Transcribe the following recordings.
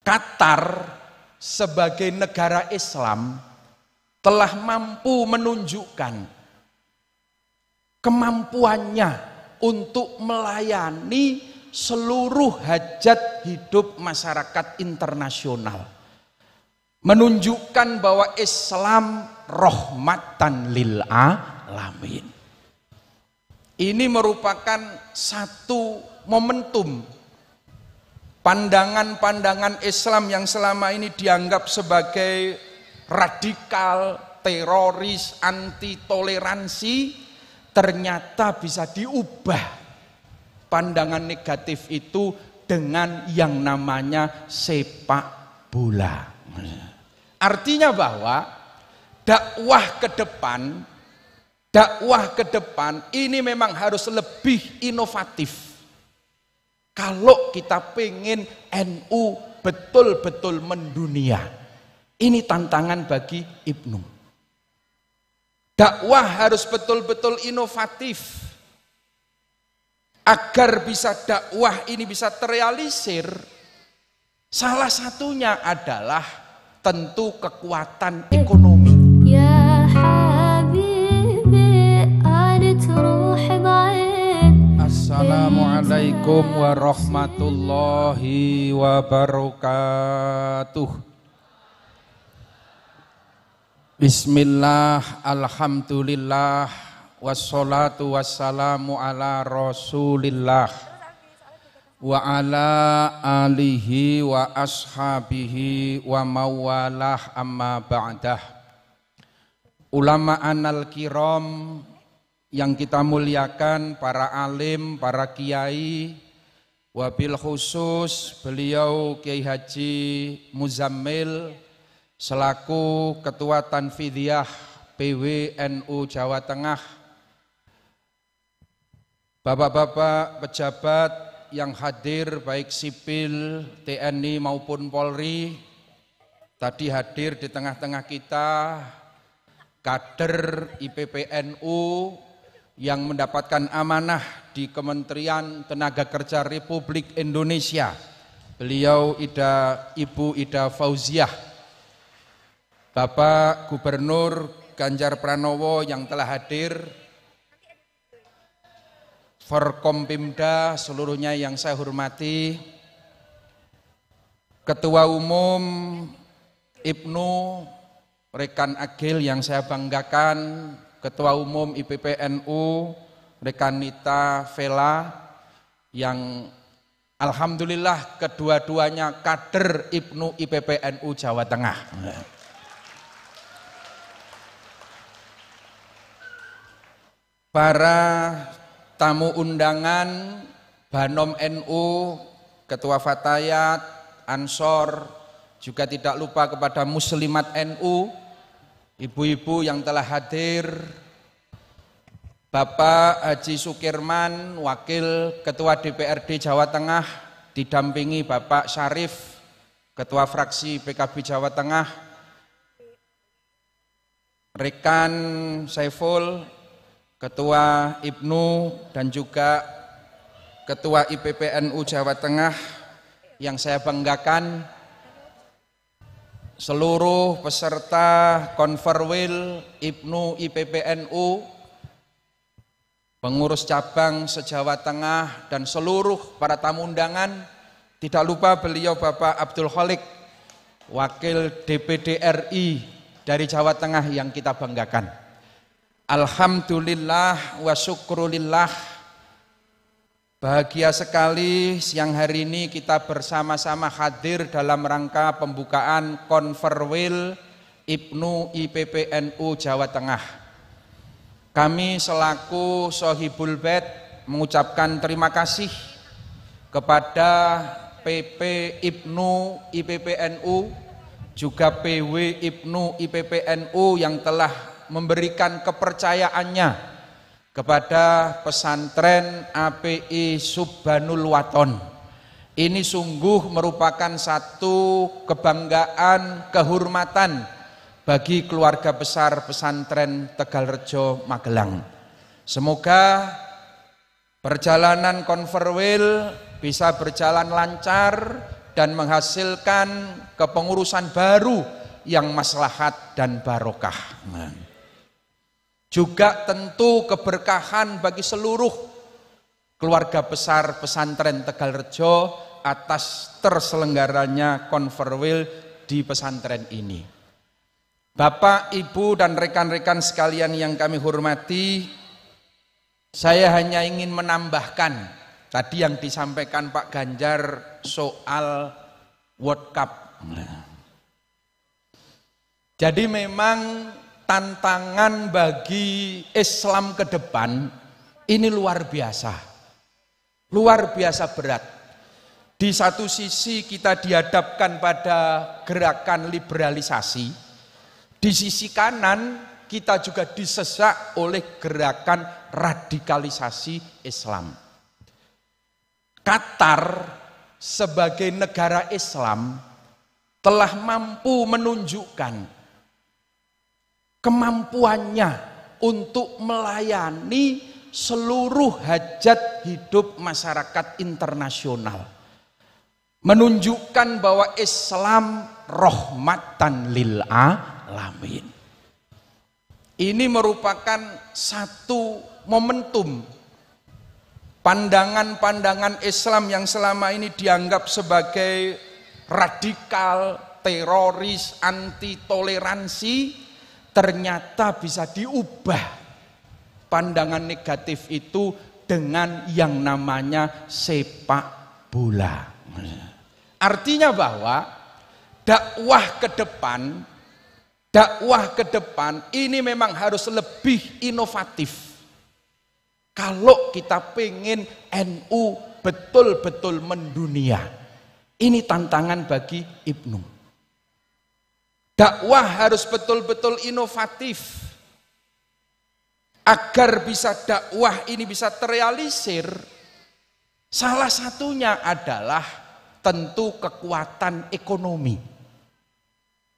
Qatar sebagai negara Islam telah mampu menunjukkan kemampuannya untuk melayani seluruh hajat hidup masyarakat internasional, menunjukkan bahwa Islam rahmatan lil alamin. Ini merupakan satu momentum pandangan-pandangan Islam yang selama ini dianggap sebagai radikal, teroris, anti toleransi, ternyata bisa diubah pandangan negatif itu dengan yang namanya sepak bola. Artinya bahwa dakwah ke depan ini memang harus lebih inovatif. Kalau kita pengen NU betul-betul mendunia, ini tantangan bagi Ibnu. Dakwah harus betul-betul inovatif. Agar bisa dakwah ini bisa terrealisir, salah satunya adalah tentu kekuatan ekonomi. Ya Habibi, Assalamualaikum warahmatullahi wabarakatuh. Bismillah, alhamdulillah, wassalatu wassalamu ala rasulillah wa ala alihi wa ashabihi wa mawalah amma ba'dah. Ulama anal kiram yang kita muliakan, para alim, para kiai, wabil khusus beliau Kiai Haji Muzammil selaku Ketua Tanfidiyah PWNU Jawa Tengah, bapak-bapak pejabat yang hadir baik sipil, TNI maupun Polri, tadi hadir di tengah-tengah kita kader IPPNU yang mendapatkan amanah di Kementerian Tenaga Kerja Republik Indonesia, beliau Ibu Ida Fauziah, Bapak Gubernur Ganjar Pranowo yang telah hadir, Forkompimda seluruhnya yang saya hormati, Ketua Umum Ibnu rekan Agil yang saya banggakan, Ketua Umum IPPNU rekan Nita Vela yang alhamdulillah kedua-duanya kader Ibnu IPPNU Jawa Tengah. Para tamu undangan, Banom NU, Ketua Fatayat, Ansor, juga tidak lupa kepada Muslimat NU, ibu-ibu yang telah hadir, Bapak Haji Sukirman, Wakil Ketua DPRD Jawa Tengah, didampingi Bapak Syarif, Ketua Fraksi PKB Jawa Tengah, rekan Saiful, Ketua Ibnu dan juga Ketua IPPNU Jawa Tengah yang saya banggakan, seluruh peserta Konferwil Ibnu IPPNU, pengurus cabang se-Jawa Tengah dan seluruh para tamu undangan, tidak lupa beliau Bapak Abdul Khalik, Wakil DPD RI dari Jawa Tengah yang kita banggakan. Alhamdulillah wa syukrulillah, bahagia sekali siang hari ini kita bersama-sama hadir dalam rangka pembukaan Konferwil Ibnu IPPNU Jawa Tengah. Kami selaku Sohibul Bait mengucapkan terima kasih kepada PP Ibnu IPPNU, juga PW Ibnu IPPNU yang telah memberikan kepercayaannya kepada pesantren API Subhanul Waton. Ini sungguh merupakan satu kebanggaan, kehormatan bagi keluarga besar pesantren Tegalrejo Magelang. Semoga perjalanan Konferwil bisa berjalan lancar dan menghasilkan kepengurusan baru yang maslahat dan barokah. Juga tentu keberkahan bagi seluruh keluarga besar pesantren Tegalrejo atas terselenggaranya konferwil di pesantren ini. Bapak, Ibu, dan rekan-rekan sekalian yang kami hormati, saya hanya ingin menambahkan tadi yang disampaikan Pak Ganjar soal World Cup. Jadi memang tantangan bagi Islam ke depan ini luar biasa berat. Di satu sisi kita dihadapkan pada gerakan liberalisasi, di sisi kanan kita juga disesak oleh gerakan radikalisasi Islam. Qatar sebagai negara Islam telah mampu menunjukkan kemampuannya untuk melayani seluruh hajat hidup masyarakat internasional. Menunjukkan bahwa Islam rahmatan lil alamin. Ini merupakan satu momentum pandangan-pandangan Islam yang selama ini dianggap sebagai radikal, teroris, anti toleransi, ternyata bisa diubah pandangan negatif itu dengan yang namanya sepak bola. Artinya bahwa dakwah ke depan ini memang harus lebih inovatif. Kalau kita pengen NU betul-betul mendunia, ini tantangan bagi Ibnu. Dakwah harus betul-betul inovatif. Agar bisa dakwah ini bisa terrealisir, salah satunya adalah tentu kekuatan ekonomi.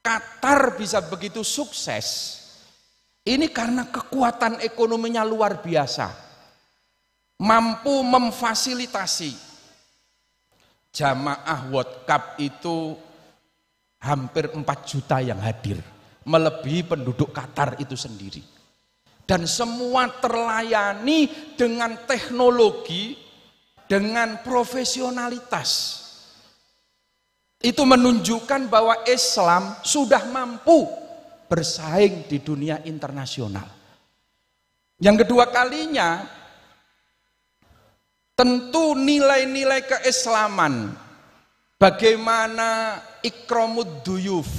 Qatar bisa begitu sukses, ini karena kekuatan ekonominya luar biasa. Mampu memfasilitasi jamaah World Cup itu hampir 4 juta yang hadir, melebihi penduduk Qatar itu sendiri. Dan semua terlayani dengan teknologi, dengan profesionalitas. Itu menunjukkan bahwa Islam sudah mampu bersaing di dunia internasional. Yang kedua kalinya, tentu nilai-nilai keislaman, bagaimana ikramud duyuf,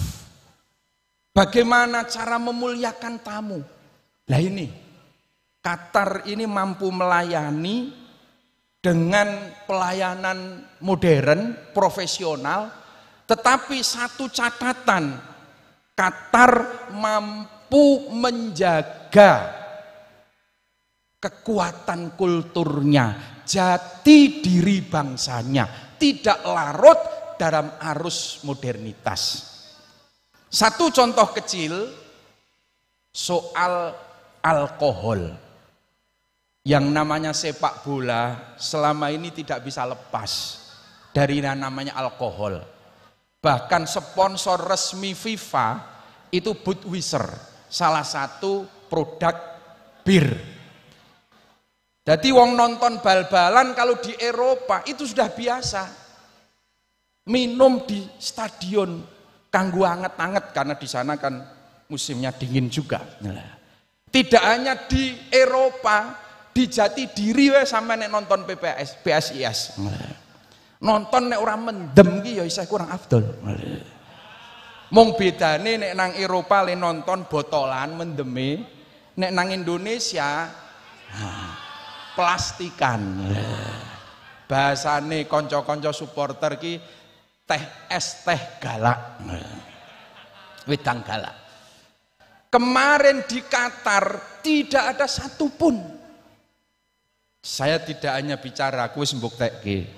bagaimana cara memuliakan tamu. Nah ini, Qatar ini mampu melayani dengan pelayanan modern, profesional, tetapi satu catatan, Qatar mampu menjaga kekuatan kulturnya, jati diri bangsanya, tidak larut dalam arus modernitas. Satu contoh kecil soal alkohol. Yang namanya sepak bola selama ini tidak bisa lepas dari yang namanya alkohol. Bahkan sponsor resmi FIFA itu Budweiser, salah satu produk bir. Jadi wong nonton bal-balan kalau di Eropa itu sudah biasa minum di stadion kanggo anget-anget karena di sana kan musimnya dingin juga. Tidak hanya di Eropa, di Jatidiri sampai nek nonton PSIS. Nonton nek orang mendem ki ya isih kurang afdol. Mung bedane nek nang Eropa le nonton botolan mendeme, nek nang Indonesia plastikan. Bahasane kanca-kanca supporter ki teh galak. Wedang galak. Kemarin di Qatar tidak ada satupun. Saya tidak hanya bicara, aku wis mbuktekke.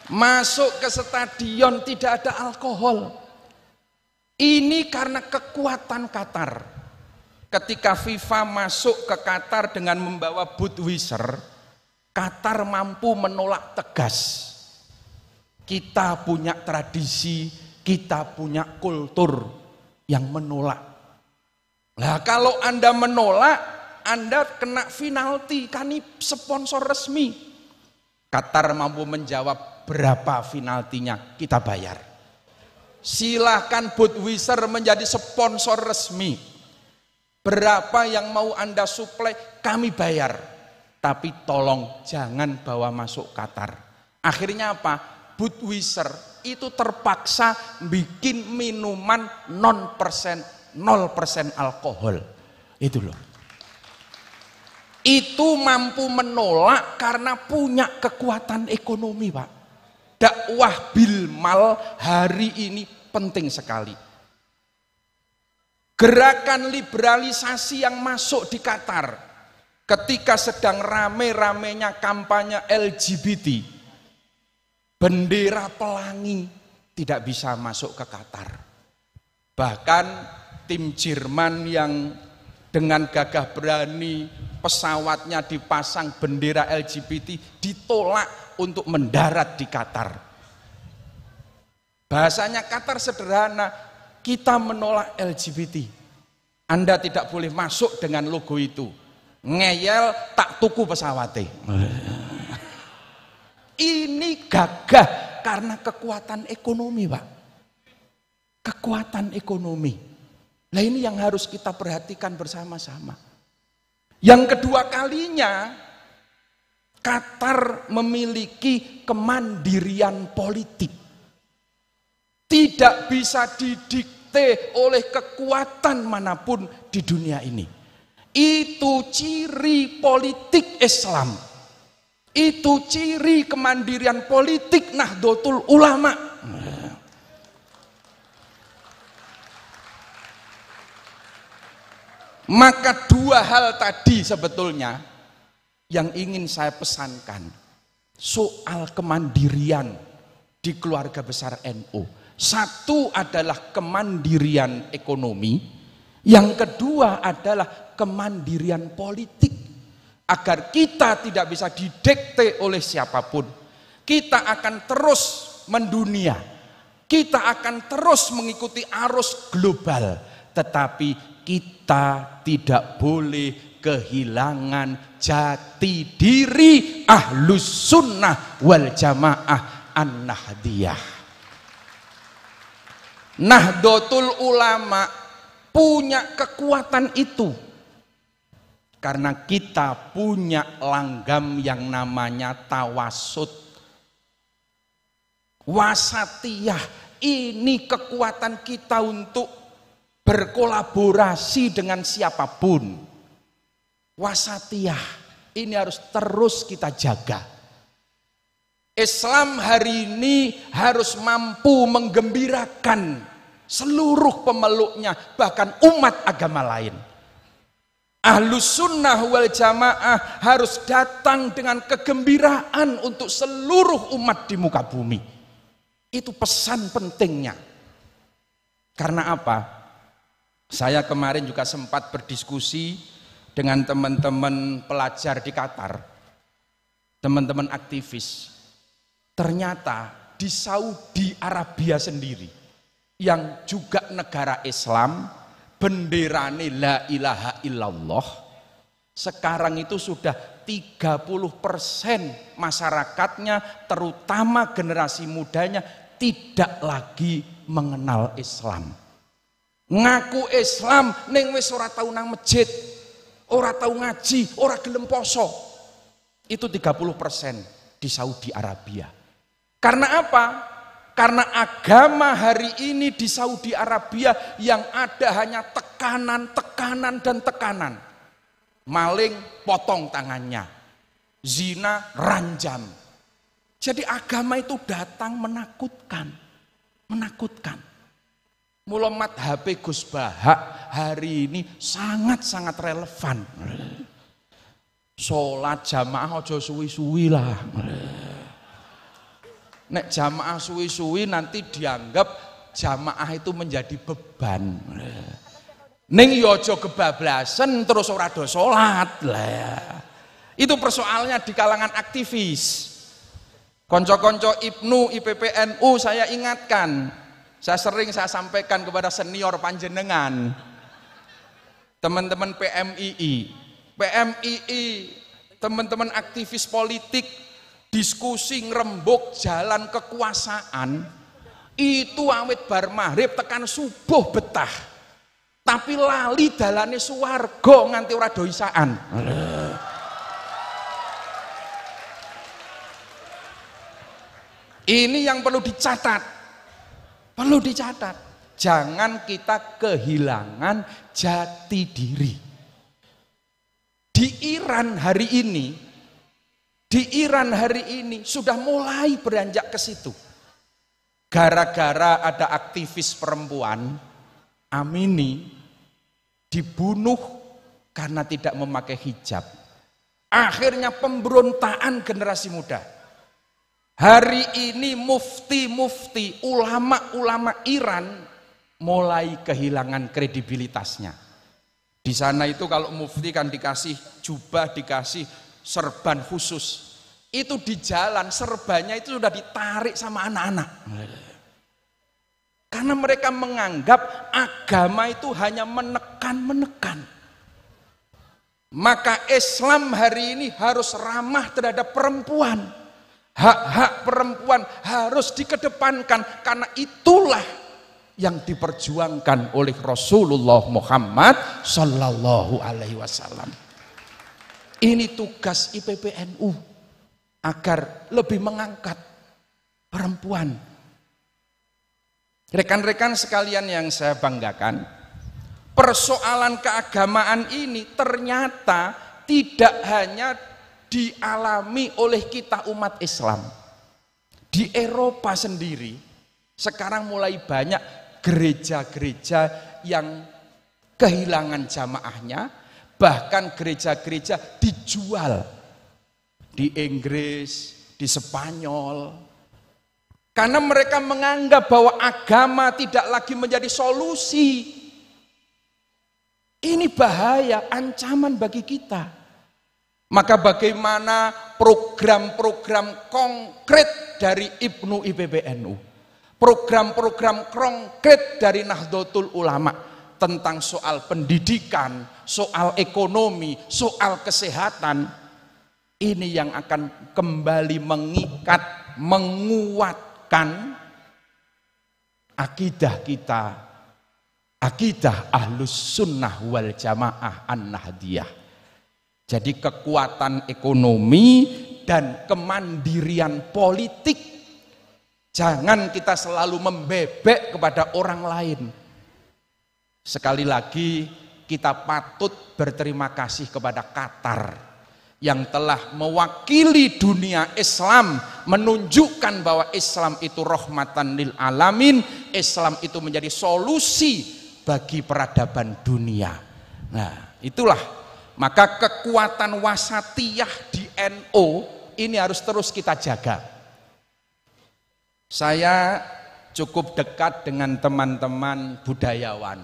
Masuk ke stadion tidak ada alkohol. Ini karena kekuatan Qatar. Ketika FIFA masuk ke Qatar dengan membawa Budweiser, Qatar mampu menolak tegas. Kita punya tradisi, kita punya kultur yang menolak. Nah, kalau Anda menolak, Anda kena penalti, kan ini sponsor resmi. Qatar mampu menjawab berapa penaltinya, kita bayar. Silahkan Budweiser menjadi sponsor resmi. Berapa yang mau Anda suplai, kami bayar. Tapi tolong jangan bawa masuk Qatar. Akhirnya apa? Budweiser itu terpaksa bikin minuman 0% alkohol. Itu loh. Itu mampu menolak karena punya kekuatan ekonomi, Pak. Dakwah bil mal hari ini penting sekali. Gerakan liberalisasi yang masuk di Qatar ketika sedang rame-ramenya kampanye LGBT, bendera pelangi tidak bisa masuk ke Qatar. Bahkan tim Jerman yang dengan gagah berani pesawatnya dipasang bendera LGBT ditolak untuk mendarat di Qatar. Bahasanya Qatar sederhana, kita menolak LGBT. Anda tidak boleh masuk dengan logo itu. Ngeyel tak tuku pesawatnya. Ini gagah karena kekuatan ekonomi, Pak. Kekuatan ekonomi. Nah, ini yang harus kita perhatikan bersama-sama. Yang kedua kalinya, Qatar memiliki kemandirian politik. Tidak bisa didikte oleh kekuatan manapun di dunia ini. Itu ciri politik Islam. Itu ciri kemandirian politik Nahdlatul Ulama. Maka dua hal tadi sebetulnya yang ingin saya pesankan. Soal kemandirian di keluarga besar NU. Satu adalah kemandirian ekonomi, yang kedua adalah kemandirian politik. Agar kita tidak bisa didikte oleh siapapun. Kita akan terus mendunia. Kita akan terus mengikuti arus global. Tetapi kita tidak boleh kehilangan jati diri Ahlus Sunnah wal Jamaah An-Nahdiyah. Nahdlatul Ulama punya kekuatan itu karena kita punya langgam yang namanya tawasud, wasatiyah. Ini kekuatan kita untuk berkolaborasi dengan siapapun. Wasatiyah ini harus terus kita jaga. Islam hari ini harus mampu menggembirakan seluruh pemeluknya, bahkan umat agama lain. Ahlus Sunnah wal Jamaah harus datang dengan kegembiraan untuk seluruh umat di muka bumi. Itu pesan pentingnya. Karena apa? Saya kemarin juga sempat berdiskusi dengan teman-teman pelajar di Qatar, teman-teman aktivis. Ternyata di Saudi Arabia sendiri, yang juga negara Islam, benderane la ilaha illallah, sekarang itu sudah 30% masyarakatnya, terutama generasi mudanya, tidak lagi mengenal Islam. Ngaku Islam ning wis ora tau nang masjid, ora tau ngaji, ora gelem poso. Itu 30% di Saudi Arabia. Karena apa? Karena agama hari ini di Saudi Arabia yang ada hanya tekanan, tekanan, dan tekanan. Maling potong tangannya, zina ranjam. Jadi agama itu datang menakutkan, menakutkan. Mula madhab Gus Bahak hari ini sangat-sangat relevan. Sholat jamaah aja suwi-suwi lah. Nek jamaah suwi-suwi nanti dianggap jamaah itu menjadi beban. Ning yo aja kebablasan terus ora do salat lah. Itu persoalannya di kalangan aktivis. Konco-konco IPNU, IPPNU saya ingatkan, saya sampaikan kepada senior panjenengan, teman-teman PMII, teman-teman aktivis politik, diskusi ngerembuk jalan kekuasaan, itu awit bar maghrib tekan subuh betah, tapi lali dalane suwarga nganti ora doisaan. Ini yang perlu dicatat, jangan kita kehilangan jati diri. Di Iran hari ini sudah mulai beranjak ke situ. Gara-gara ada aktivis perempuan, Amini, dibunuh karena tidak memakai hijab. Akhirnya pemberontakan generasi muda. Hari ini mufti-mufti, ulama-ulama Iran mulai kehilangan kredibilitasnya. Di sana itu kalau mufti kan dikasih jubah, dikasih serban khusus. Itu di jalan serbannya itu sudah ditarik sama anak-anak. Karena mereka menganggap agama itu hanya menekan-menekan. Maka Islam hari ini harus ramah terhadap perempuan. Hak-hak perempuan harus dikedepankan karena itulah yang diperjuangkan oleh Rasulullah Muhammad Sallallahu Alaihi Wasallam. Ini tugas IPPNU agar lebih mengangkat perempuan. Rekan-rekan sekalian yang saya banggakan, persoalan keagamaan ini ternyata tidak hanya dialami oleh kita umat Islam. Di Eropa sendiri sekarang mulai banyak gereja-gereja yang kehilangan jamaahnya, bahkan gereja-gereja dijual di Inggris, di Spanyol, karena mereka menganggap bahwa agama tidak lagi menjadi solusi. Ini bahaya, ancaman bagi kita. Maka bagaimana program-program konkret dari IPNU IPPNU, program-program konkret dari Nahdlatul Ulama tentang soal pendidikan, soal ekonomi, soal kesehatan, ini yang akan kembali mengikat, menguatkan akidah kita, akidah Ahlus Sunnah wal Jamaah An-Nahdiyah. Jadi kekuatan ekonomi dan kemandirian politik. Jangan kita selalu membebek kepada orang lain. Sekali lagi kita patut berterima kasih kepada Qatar yang telah mewakili dunia Islam, menunjukkan bahwa Islam itu rahmatan lil alamin, Islam itu menjadi solusi bagi peradaban dunia. Nah, itulah. Maka kekuatan wasatiyah di NU ini harus terus kita jaga. Saya cukup dekat dengan teman-teman budayawan.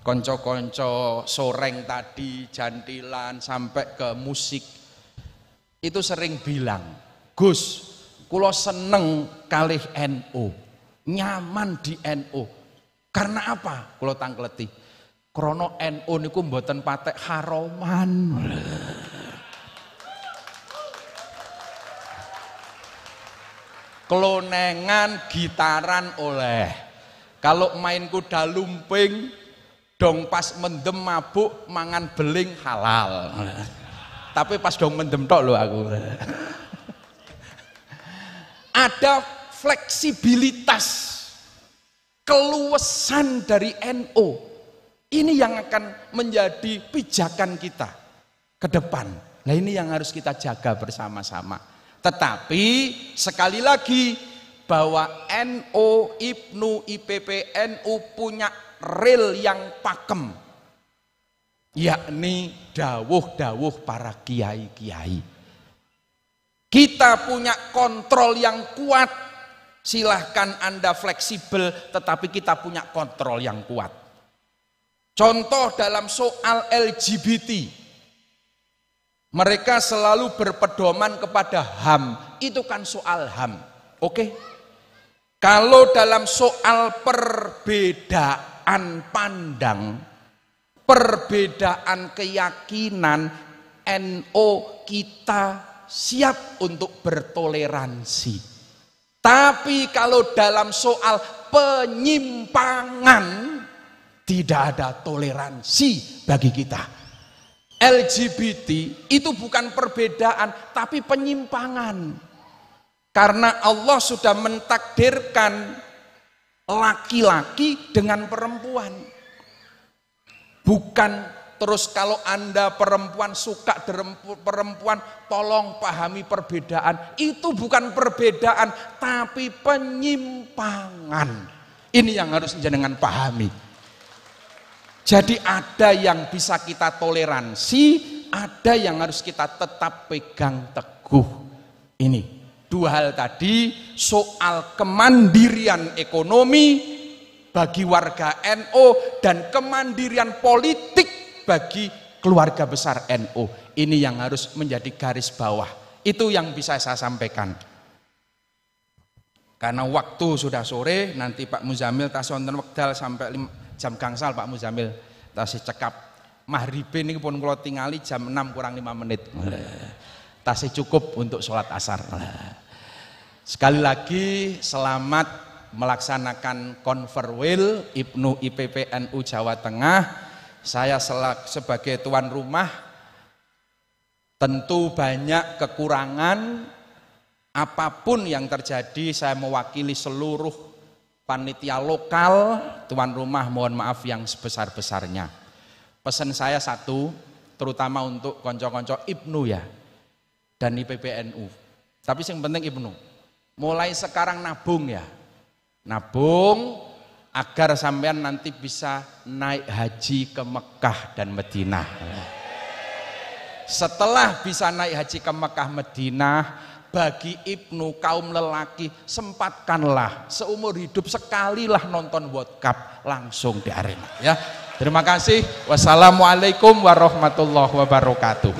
Konco-konco soreng tadi, jantilan sampai ke musik. Itu sering bilang, Gus, kulo seneng kalih NU, nyaman di NU. Karena apa? Kulo tangkleti. Krono NU niku mboten patek haroman. Klonengan, gitaran oleh. Kalau main kuda lumping, dong pas mendem mabuk, mangan beling halal. Tapi pas dong mendem tok lho aku. Ada fleksibilitas, keluasan dari NU. Ini yang akan menjadi pijakan kita ke depan. Nah ini yang harus kita jaga bersama-sama. Tetapi sekali lagi bahwa NU, IPNU, IPPNU punya rel yang pakem. Yakni dawuh-dawuh para kiai-kiai. Kita punya kontrol yang kuat. Silahkan Anda fleksibel, tetapi kita punya kontrol yang kuat. Contoh dalam soal LGBT, Mereka selalu berpedoman kepada HAM. Itu kan soal HAM. Oke? Kalau dalam soal perbedaan pandang, perbedaan keyakinan, NU kita siap untuk bertoleransi. Tapi kalau dalam soal penyimpangan, tidak ada toleransi bagi kita. LGBT itu bukan perbedaan, tapi penyimpangan. Karena Allah sudah mentakdirkan laki-laki dengan perempuan. Bukan terus kalau Anda perempuan suka perempuan, tolong pahami perbedaan. Itu bukan perbedaan, tapi penyimpangan. Ini yang harus jenengan pahami. Jadi ada yang bisa kita toleransi, ada yang harus kita tetap pegang teguh. Ini dua hal tadi, soal kemandirian ekonomi bagi warga NU dan kemandirian politik bagi keluarga besar NU. Ini yang harus menjadi garis bawah. Itu yang bisa saya sampaikan. Karena waktu sudah sore, nanti Pak Muzamil tas wonten wekdal sampai jam gangsal Pak Muzamil tasih cekap maghribe niki pun kula tingali jam 6 kurang 5 menit. Tasih cukup untuk sholat asar. Sekali lagi selamat melaksanakan konferwil Ibnu IPPNU Jawa Tengah. Saya sebagai tuan rumah tentu banyak kekurangan. Apapun yang terjadi saya mewakili seluruh panitia lokal, tuan rumah mohon maaf yang sebesar-besarnya. Pesan saya satu, terutama untuk konco-konco Ibnu ya, dan IPPNU. Tapi yang penting Ibnu, mulai sekarang nabung ya. Nabung agar sampean nanti bisa naik haji ke Mekah dan Madinah. Setelah bisa naik haji ke Mekah Madinah, bagi Ibnu kaum lelaki sempatkanlah seumur hidup sekalilah nonton World Cup langsung di arena ya. Terima kasih. Wassalamualaikum warahmatullahi wabarakatuh.